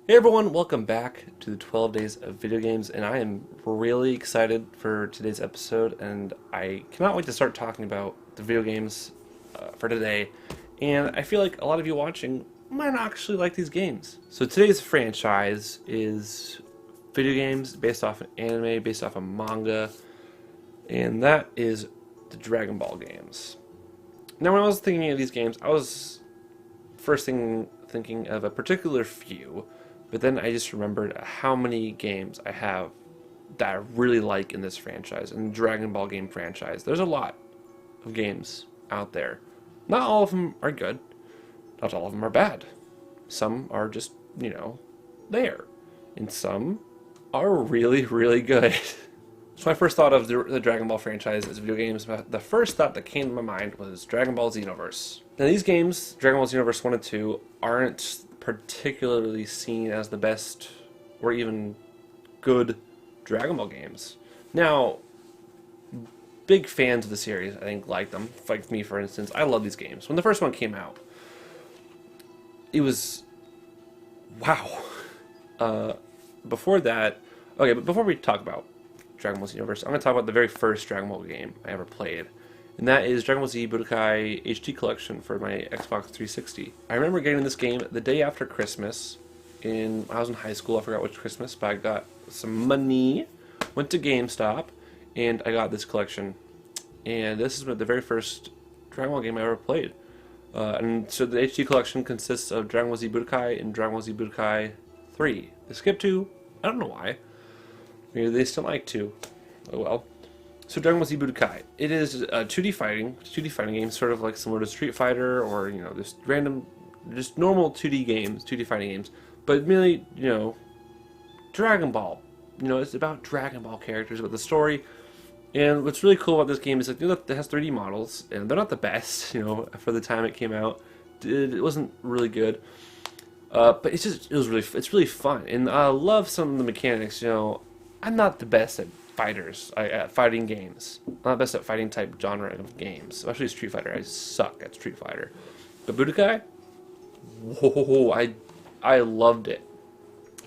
Hey everyone, welcome back to the 12 Days of Video Games, and I am really excited for today's episode, and I cannot wait to start talking about the video games for today. And I feel like a lot of you watching might not actually like these games. So today's franchise is video games based off an anime, based off a manga, and that is the Dragon Ball games. Now when I was thinking of these games, I was first thing thinking of a particular few. But then I just remembered how many games I have that I really like in this franchise, in the Dragon Ball game franchise. There's a lot of games out there. Not all of them are good. Not all of them are bad. Some are just, there. And some are really, really good. So my first thought of the Dragon Ball franchise as video games, the first thought that came to my mind was Dragon Ball Xenoverse. Now these games, Dragon Ball Xenoverse 1 and 2, aren't particularly seen as the best or even good Dragon Ball games. Now, big fans of the series, I think, like them. Like me, for instance, I love these games. When the first one came out, it was wow. Before that, okay, but before we talk about Dragon Ball Xenoverse, I'm going to talk about the very first Dragon Ball game I ever played. And that is Dragon Ball Z Budokai HD Collection for my Xbox 360. I remember getting this game the day after Christmas. I was in high school, I forgot which Christmas, but I got some money, went to GameStop, and I got this collection. And this is the very first Dragon Ball game I ever played. And so the HD Collection consists of Dragon Ball Z Budokai and Dragon Ball Z Budokai 3. They skipped 2, I don't know why. Maybe they still like 2. Oh well. So Dragon Ball Z Budokai, it is a 2D fighting game, sort of like similar to Street Fighter or just normal 2D games, 2D fighting games, but really, Dragon Ball. It's about Dragon Ball characters, about the story. And what's really cool about this game is it has 3D models, and they're not the best, for the time it came out. It wasn't really good, but it's really fun, and I love some of the mechanics. I'm not the best at fighting games. I'm not best at fighting type genre of games, especially Street Fighter. I suck at Street Fighter. But Budokai, whoa, I loved it.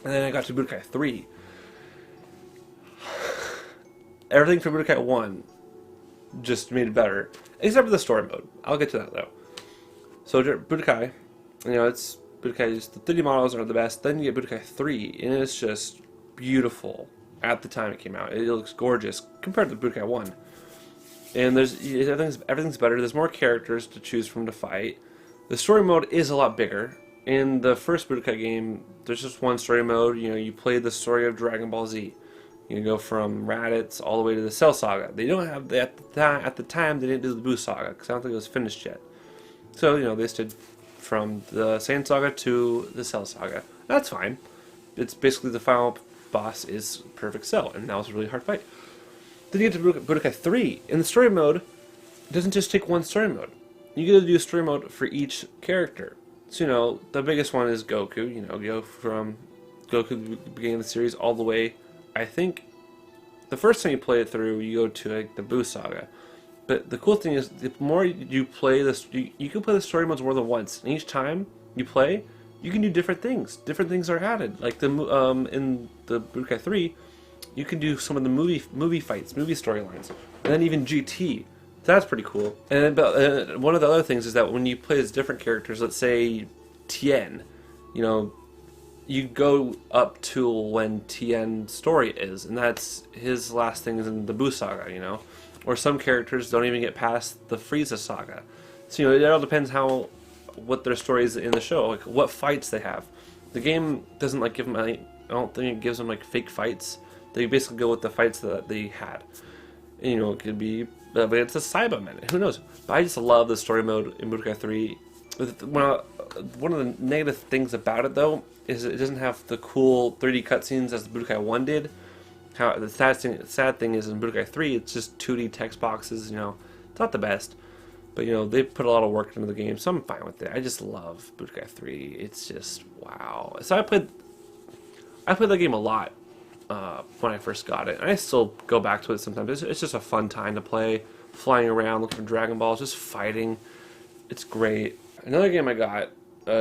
And then I got to Budokai 3. Everything from Budokai 1 just made it better, except for the story mode. I'll get to that though. So Budokai, it's Budokai. Just the 3D models are the best. Then you get Budokai 3, and it's just beautiful. At the time it came out, it looks gorgeous compared to Budokai 1. And everything's better. There's more characters to choose from to fight. The story mode is a lot bigger. In the first Budokai game, there's just one story mode. You play the story of Dragon Ball Z. You go from Raditz all the way to the Cell Saga. They don't have at the time they didn't do the Buu Saga because I don't think it was finished yet. So they stood from the Saiyan Saga to the Cell Saga. That's fine. It's basically the final boss is Perfect Cell, and that was a really hard fight. Then you get to Budokai 3. In the story mode, it doesn't just take one story mode. You get to do a story mode for each character. So, the biggest one is Goku. Go from Goku at the beginning of the series all the way. I think the first time you play it through, you go to the Buu Saga. But the cool thing is, the more you play this, you can play the story modes more than once. And each time you play, you can do different things. Different things are added. Like in the Budokai 3, you can do some of the movie fights, movie storylines, and then even GT. That's pretty cool. And one of the other things is that when you play as different characters, let's say Tien, you go up to when Tien's story is, and that's his last thing is in the Buu Saga. Or some characters don't even get past the Frieza Saga. So it all depends what their story is in the show, like what fights they have. The game doesn't give them I don't think it gives them fake fights. They basically go with the fights that they had. And, it could be, but it's a Saibamen. Who knows? But I just love the story mode in Budokai 3. One of the negative things about it though is it doesn't have the cool 3D cutscenes as the Budokai 1 did. How the sad thing is in Budokai 3, it's just 2D text boxes. It's not the best. But, they put a lot of work into the game, so I'm fine with it. I just love Budokai 3. It's just, wow. So I played that game a lot when I first got it. And I still go back to it sometimes. It's just a fun time to play. Flying around, looking for Dragon Balls, just fighting. It's great. Another game I got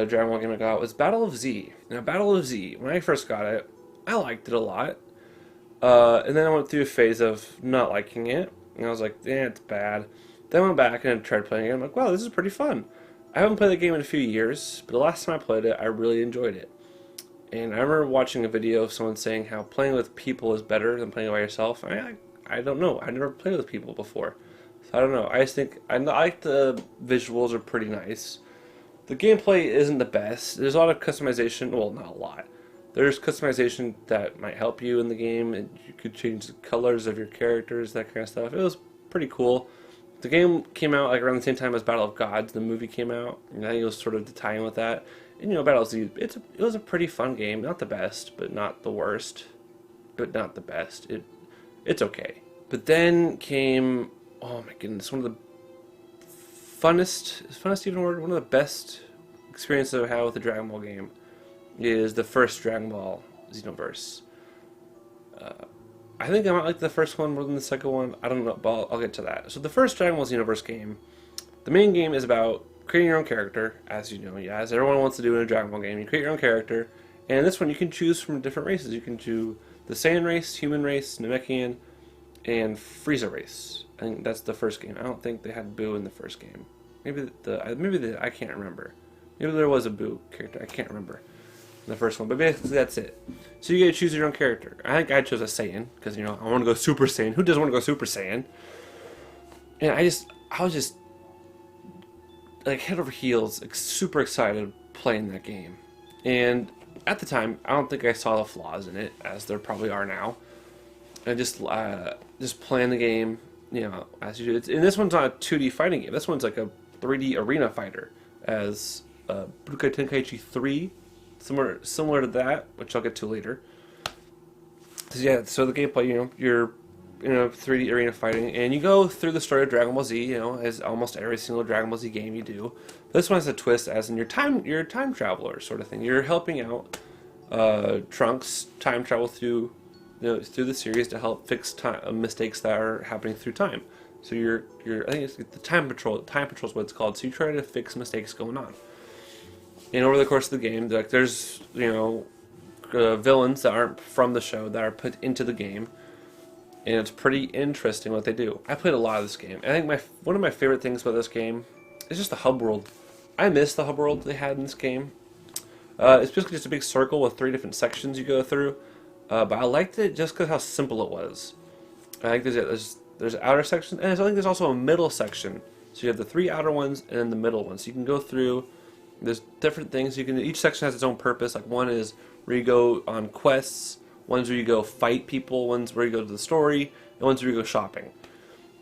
Dragon Ball game I got was Battle of Z. Now, Battle of Z, when I first got it, I liked it a lot. And then I went through a phase of not liking it. And I was like, it's bad. Then I went back and tried playing it. I'm like, wow, this is pretty fun. I haven't played the game in a few years, but the last time I played it, I really enjoyed it. And I remember watching a video of someone saying how playing with people is better than playing by yourself. I don't know. I never played with people before. So I don't know. I just think I like the visuals are pretty nice. The gameplay isn't the best. There's a lot of customization. Well, not a lot. There's customization that might help you in the game, and you could change the colors of your characters, that kind of stuff. It was pretty cool. The game came out like around the same time as Battle of Gods. The movie came out, and I think it was sort of to tie in with that. And Battle of Z, it was a pretty fun game. Not the best, but not the worst. But not the best. It's okay. But then came, oh my goodness, one of the funnest, is funnest even a word? One of the best experiences I've had with a Dragon Ball game is the first Dragon Ball Xenoverse. I think I might like the first one more than the second one. I don't know, but I'll get to that. So the first Dragon Ball Xenoverse game, the main game is about creating your own character, as you know, as everyone wants to do in a Dragon Ball game. You create your own character, and this one you can choose from different races. You can choose the Saiyan race, human race, Namekian, and Frieza race. I think that's the first game. I don't think they had Boo in the first game. Maybe I can't remember. Maybe there was a Boo character. I can't remember in the first one, but basically that's it. So you get to choose your own character. I think I chose a Saiyan because I want to go Super Saiyan. Who doesn't want to go Super Saiyan? And I was just like head over heels, like, super excited playing that game. And at the time, I don't think I saw the flaws in it, as there probably are now. And just playing the game, as you do. And this one's not a 2D fighting game. This one's like a 3D arena fighter, as Budokai Tenkaichi 3, similar to that, which I'll get to later. So the gameplay, you're in a 3D arena fighting, and you go through the story of Dragon Ball Z, as almost every single Dragon Ball Z game you do. This one has a twist, as in you're a time traveler sort of thing. You're helping out Trunks time travel through the series to help fix mistakes that are happening through time. So I think it's the Time Patrol. Time Patrol is what it's called. So you try to fix mistakes going on. And over the course of the game, there's villains that aren't from the show that are put into the game, and it's pretty interesting what they do. I played a lot of this game. I think one of my favorite things about this game is just the hub world. I miss the hub world they had in this game. It's basically just a big circle with 3 different sections you go through, but I liked it just because how simple it was. I think there's outer section, and I think there's also a middle section. So you have the 3 outer ones and then the middle ones. So you can go through. There's different things each section has its own purpose. Like one is where you go on quests, one's where you go fight people, one's where you go to the story, and one's where you go shopping.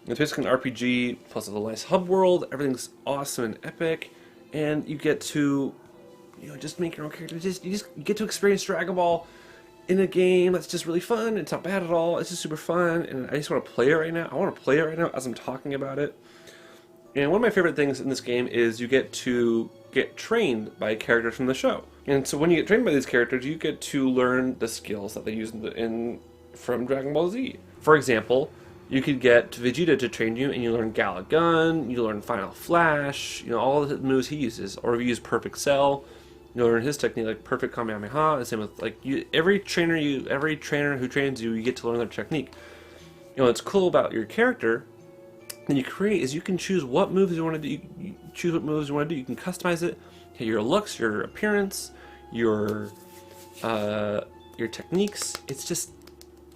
It's basically an RPG plus a little nice hub world. Everything's awesome and epic, and you get to just make your own character. You get to experience Dragon Ball in a game that's just really fun. It's not bad at all. It's just super fun, and I just want to play it right now. I want to play it right now as I'm talking about it. And one of my favorite things in this game is you get to get trained by characters from the show. And so when you get trained by these characters, you get to learn the skills that they use from Dragon Ball Z. For example, you could get Vegeta to train you, and you learn Gala Gun, you learn Final Flash, all the moves he uses. Or if you use Perfect Cell, you learn his technique, like Perfect Kamehameha. The same with every trainer who trains you, you get to learn their technique. What's cool about your character that you create is you can choose what moves you want to do. You choose what moves you want to do. You can customize it. Your looks, your appearance, your techniques. It's just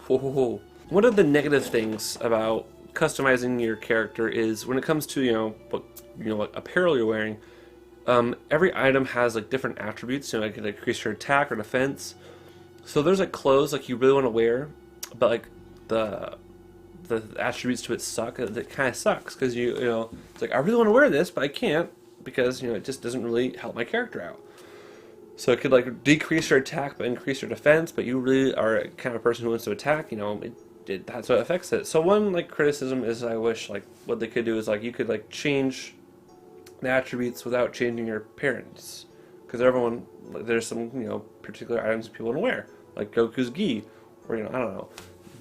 whoa. One of the negative things about customizing your character is when it comes to what apparel you're wearing. Every item has different attributes. It can increase your attack or defense. So there's clothes you really want to wear, but the attributes to it suck. It kind of sucks because it's I really want to wear this, but I can't because it just doesn't really help my character out. So it could decrease your attack but increase your defense, but you really are a kind of person who wants to attack. That's what affects it. So one criticism is I wish what they could do is you could change the attributes without changing your appearance, because everyone there's some particular items people want to wear, like Goku's gi, or I don't know,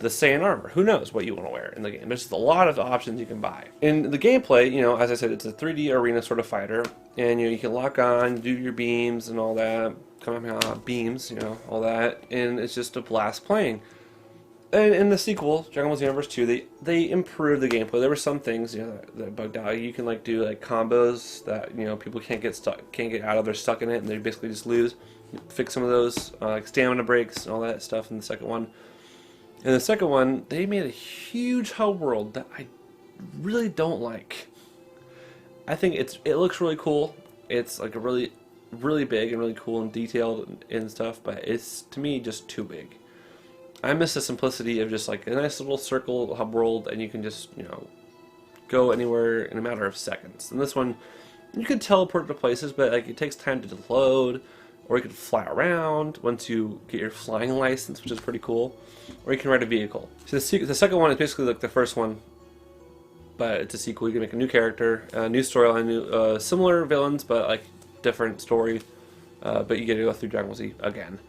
the Saiyan armor. Who knows what you want to wear in the game? There's a lot of options you can buy. In the gameplay, as I said, it's a 3D arena sort of fighter, and you can lock on, do your beams and all that, beams, all that, and it's just a blast playing. And in the sequel, Dragon Ball Xenoverse 2, they improved the gameplay. There were some things that bugged out. You can do combos that people can't get out of. They're stuck in it, and they basically just lose. Fix some of those, like stamina breaks and all that stuff in the second one. In the second one, they made a huge hub world that I really don't like. I think it looks really cool. It's like a really, really big and really cool and detailed and stuff, but it's, to me, just too big. I miss the simplicity of just like a nice little circle hub world, and you can just, go anywhere in a matter of seconds. And this one, you can teleport to places, but it takes time to load. Or you can fly around once you get your flying license, which is pretty cool. Or you can ride a vehicle. So the second one is basically like the first one, but it's a sequel. You can make a new character, a new storyline, similar villains, but different story. But you get to go through Dragon Ball Z again.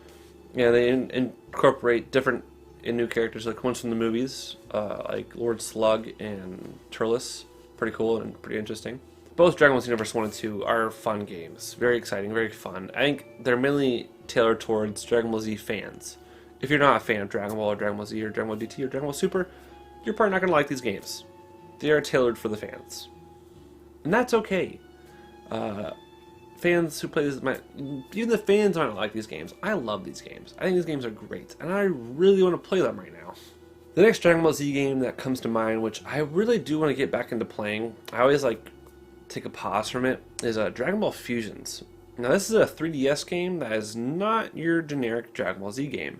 Yeah, they incorporate different new characters, like ones from the movies, like Lord Slug and Turles. Pretty cool and pretty interesting. Both Dragon Ball Xenoverse 1 and 2 are fun games. Very exciting, very fun. I think they're mainly tailored towards Dragon Ball Z fans. If you're not a fan of Dragon Ball or Dragon Ball Z or Dragon Ball GT or Dragon Ball Super, you're probably not going to like these games. They are tailored for the fans. And that's okay. Fans who play this even the fans might not like these games. I love these games. I think these games are great, and I really want to play them right now. The next Dragon Ball Z game that comes to mind, which I really do want to get back into playing, I always take a pause from it, is Dragon Ball Fusions. Now this is a 3DS game that is not your generic Dragon Ball Z game.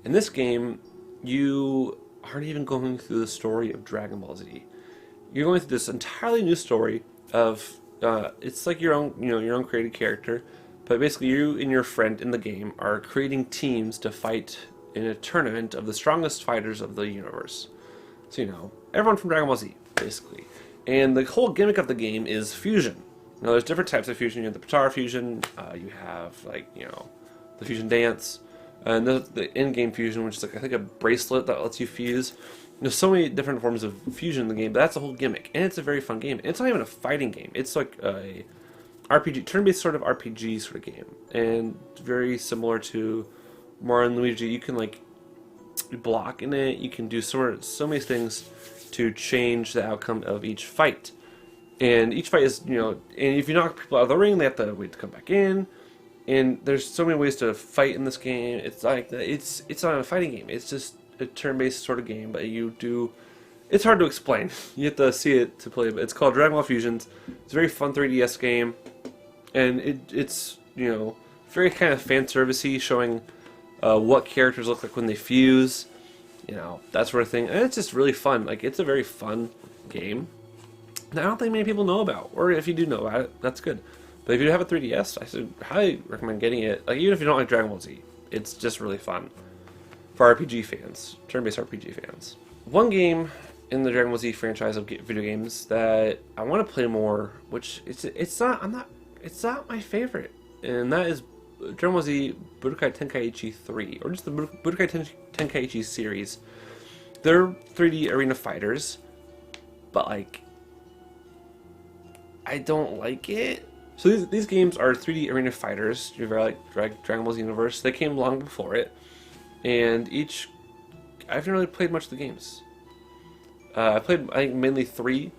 In this game, you aren't even going through the story of Dragon Ball Z. You're going through this entirely new story of it's like your own your own created character, but basically you and your friend in the game are creating teams to fight in a tournament of the strongest fighters of the universe. So everyone from Dragon Ball Z basically. And the whole gimmick of the game is fusion. Now, there's different types of fusion. You have the Potara fusion. You have the fusion dance, and the in-game fusion, which is I think a bracelet that lets you fuse. There's so many different forms of fusion in the game, but that's the whole gimmick, and it's a very fun game. And it's not even a fighting game. It's like a RPG, turn-based sort of RPG sort of game, and very similar to Mario and Luigi. You can block in it. You can do so many things to change the outcome of each fight. And each fight is, and if you knock people out of the ring, they have to wait to come back in. And there's so many ways to fight in this game. It's it's not a fighting game. It's just a turn-based sort of game, but it's hard to explain. You have to see it to play it. It's called Dragon Ball Fusions. It's a very fun 3DS game. And it's very kind of fan servicey, showing what characters look like when they fuse. That sort of thing. And it's just really fun. It's a very fun game that I don't think many people know about. Or if you do know about it, that's good. But if you have a 3DS, I should highly recommend getting it. Even if you don't like Dragon Ball Z, it's just really fun for RPG fans, turn-based RPG fans. One game in the Dragon Ball Z franchise of video games that I want to play more, which it's not my favorite, and that is Dragon Ball Z Budokai Tenkaichi 3, or just the Budokai Tenkaichi series. They're 3D arena fighters, but I don't like it. So these games are 3D arena fighters. You're very Dragon Ball Z Universe. They came long before it, and I've never really played much of the games. I played I think mainly 3,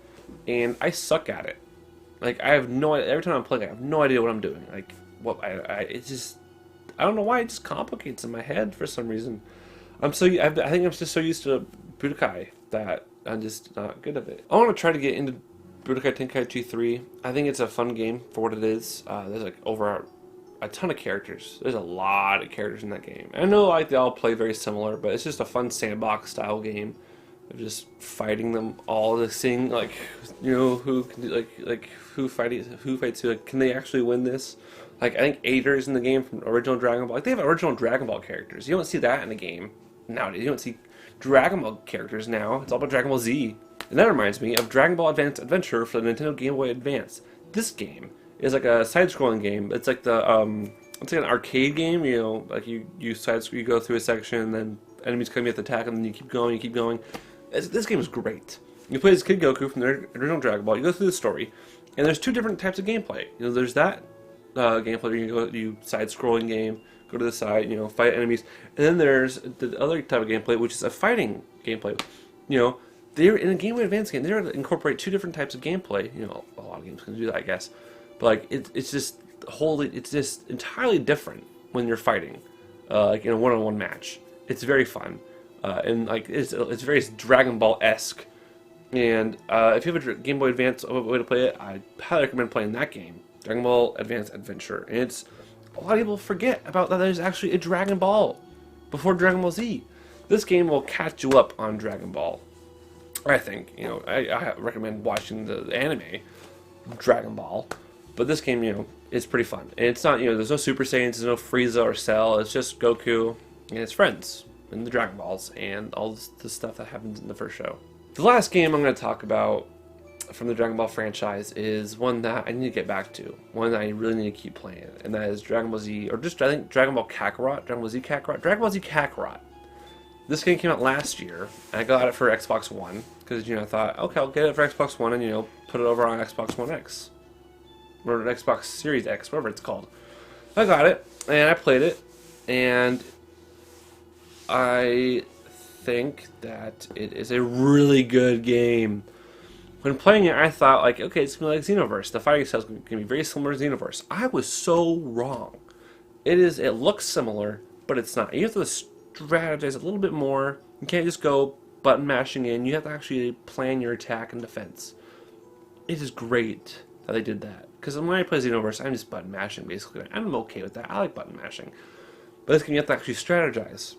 and I suck at it. I have no. Every time I'm playing, I have no idea what I'm doing. It's just, I don't know why, it just complicates in my head for some reason. I think I'm just so used to Budokai that I'm just not good at it. I want to try to get into Budokai Tenkaichi 3. I think it's a fun game for what it is. There's over a ton of characters. There's a lot of characters in that game. I know they all play very similar, but it's just a fun sandbox style game of just fighting them all, to seeing who can do, who fights who. Can they actually win this? I think Ader's in the game from original Dragon Ball. They have original Dragon Ball characters. You don't see that in the game nowadays. You don't see Dragon Ball characters now. It's all about Dragon Ball Z. And that reminds me of Dragon Ball Advance Adventure for the Nintendo Game Boy Advance. This game is a side-scrolling game. It's it's an arcade game. You go through a section, and then enemies come, you have to attack them, and you keep going, you keep going. This game is great. You play as Kid Goku from the original Dragon Ball. You go through the story, and there's two different types of gameplay. There's that gameplay where you side-scrolling game, go to the side, fight enemies, and then there's the other type of gameplay, which is a fighting gameplay. They're in a Game Boy Advance game. They're going to incorporate two different types of gameplay. A lot of games can do that, I guess, but it's just entirely different when you're fighting, like in a one-on-one match. It's very fun, and like it's very Dragon Ball-esque. And if you have a Game Boy Advance way to play it, I highly recommend playing that game, Dragon Ball Advance Adventure. And it's a lot of people forget about that. There's actually a Dragon Ball before Dragon Ball Z. This game will catch you up on Dragon Ball. I think, I recommend watching the anime, Dragon Ball, but this game, is pretty fun. And it's not, there's no Super Saiyans, there's no Frieza or Cell, it's just Goku and his friends, and the Dragon Balls, and all the stuff that happens in the first show. The last game I'm going to talk about from the Dragon Ball franchise is one that I need to get back to, one that I really need to keep playing, and that is Dragon Ball Z, or just, I think, Dragon Ball Kakarot, Dragon Ball Z Kakarot. This game came out last year, and I got it for Xbox One, because, I thought, okay, I'll get it for Xbox One and, put it over on Xbox One X. Or Xbox Series X, whatever it's called. I got it, and I played it, and I think that it is a really good game. When playing it, I thought, like, okay, it's going to be like Xenoverse. The fighting style is going to be very similar to Xenoverse. I was so wrong. It looks similar, but it's not. You have to strategize a little bit more. You can't just go button mashing in. You have to actually plan your attack and defense. It is great that they did that, because when I play Xenoverse, I'm just button mashing basically. I'm okay with that. I like button mashing, but this game you have to actually strategize,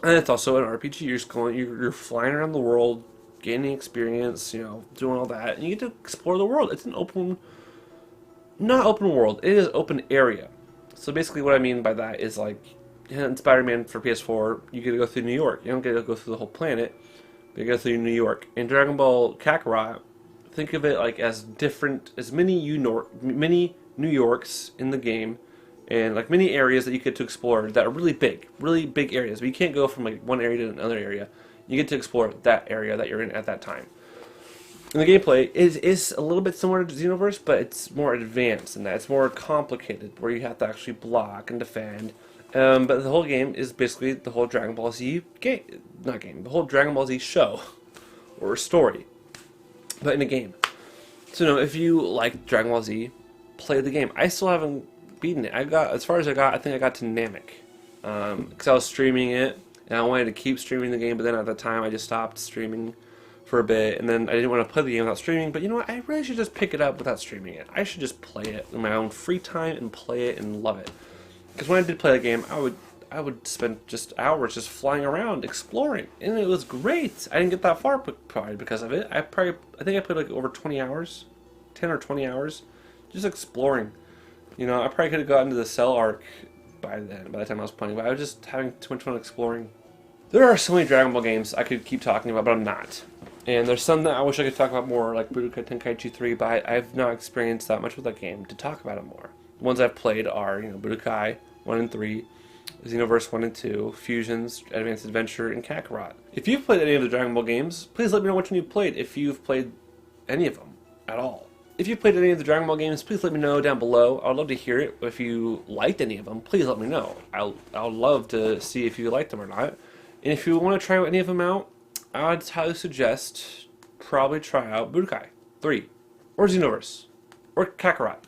and it's also an RPG. You're flying around the world, gaining experience, doing all that, and you get to explore the world. It's an not open world. It is open area. So basically, what I mean by that is, like, in Spider-Man for PS4, you get to go through New York. You don't get to go through the whole planet, but you go through New York. In Dragon Ball Kakarot, think of it like as many New Yorks in the game, and like many areas that you get to explore that are really big areas. But you can't go from like one area to another area. You get to explore that area that you're in at that time. And the gameplay is a little bit similar to Xenoverse, but it's more advanced in that. It's more complicated, where you have to actually block and defend. But the whole game is basically the whole Dragon Ball Z the whole Dragon Ball Z show or story, but in a game. So if you like Dragon Ball Z, play the game. I still haven't beaten it. I think I got to Namek, because I was streaming it and I wanted to keep streaming the game, but then at the time I just stopped streaming for a bit, and then I didn't want to play the game without streaming. But you know what? I really should just pick it up without streaming it. I should just play it in my own free time and play it and love it. Because when I did play the game, I would spend just hours just flying around, exploring, and it was great. I didn't get that far probably because of it. I think I played like over 20 hours, 10 or 20 hours, just exploring. I probably could have gotten to the Cell arc by the time I was playing, but I was just having too much fun exploring. There are so many Dragon Ball games I could keep talking about, but I'm not. And there's some that I wish I could talk about more, like Budokai Tenkaichi 3, but I've not experienced that much with that game to talk about it more. The ones I've played are, Budokai 1 and 3, Xenoverse 1 and 2, Fusions, Advanced Adventure, and Kakarot. If you've played any of the Dragon Ball games, please let me know which one you've played, if you've played any of them at all. If you've played any of the Dragon Ball games, please let me know down below. I would love to hear it. If you liked any of them, please let me know. I'll love to see if you liked them or not. And if you want to try any of them out, I would highly suggest probably try out Budokai 3, or Xenoverse, or Kakarot,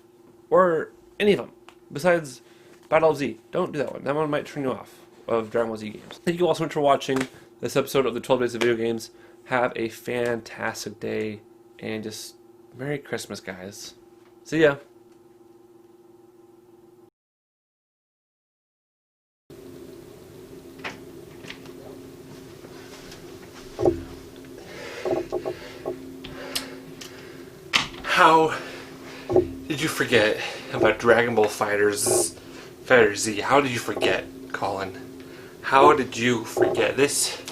or any of them, besides Battle of Z. Don't do that one. That one might turn you off of Dragon Ball Z games. Thank you all so much for watching this episode of the 12 Days of Video Games. Have a fantastic day, and just Merry Christmas, guys. See ya. How did you forget about Dragon Ball Fighter Z? How did you forget, Colin? How did you forget this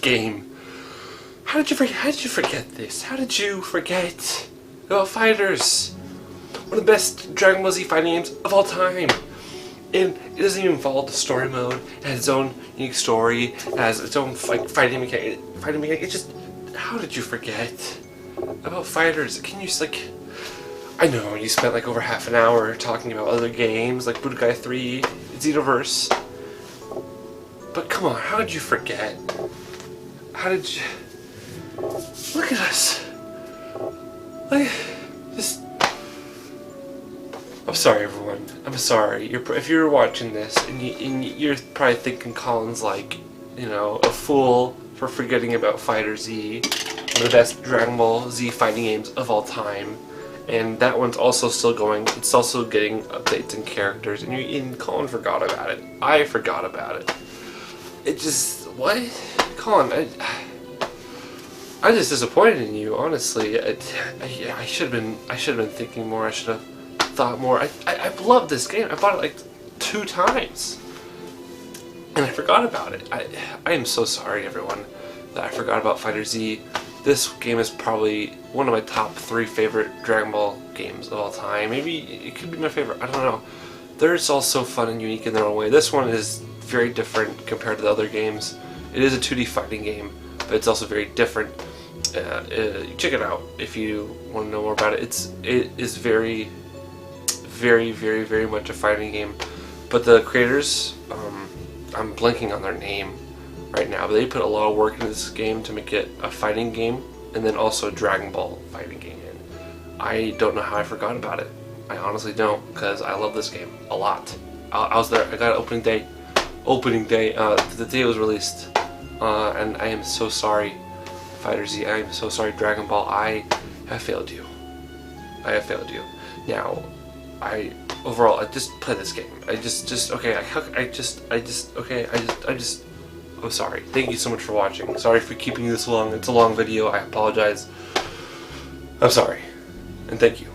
game? How did you forget this? How did you forget about Fighters? One of the best Dragon Ball Z fighting games of all time. And it doesn't even follow the story mode. It has its own unique story. It has its own fighting mechanic. It's just, how did you forget about fighters? Can you just like? I know you spent like over half an hour talking about other games like Budokai 3, Xenoverse. But come on, how did you forget? How did you? Look at us. Like, just. I'm sorry, everyone. I'm sorry. If you're watching this and you're probably thinking Colin's like, you know, a fool for forgetting about Fighter Z, one of the best Dragon Ball Z fighting games of all time, and that one's also still going. It's also getting updates and characters, and Colin forgot about it. I forgot about it. It just what, Colin? I'm just disappointed in you, honestly. I should have been thinking more. I should have thought more. I love this game. I bought it like 2 times, and I forgot about it. I am so sorry, everyone, that I forgot about Fighter Z. This game is probably one of my top 3 favorite Dragon Ball games of all time. Maybe it could be my favorite. I don't know. They're just all so fun and unique in their own way. This one is very different compared to the other games. It is a 2D fighting game, but it's also very different. Check it out if you want to know more about it. It is very, very, very, very much a fighting game. But the creators, I'm blanking on their name right now, but they put a lot of work into this game to make it a fighting game, and then also a Dragon Ball fighting game. And I don't know how I forgot about it. I honestly don't, because I love this game a lot. I was there. I got it opening day, the day it was released, and I am so sorry, Fighter Z. I am so sorry, Dragon Ball. I have failed you. I have failed you. Now, overall, I just play this game. I'm sorry. Thank you so much for watching. Sorry for keeping this long. It's a long video. I apologize. I'm sorry. And thank you.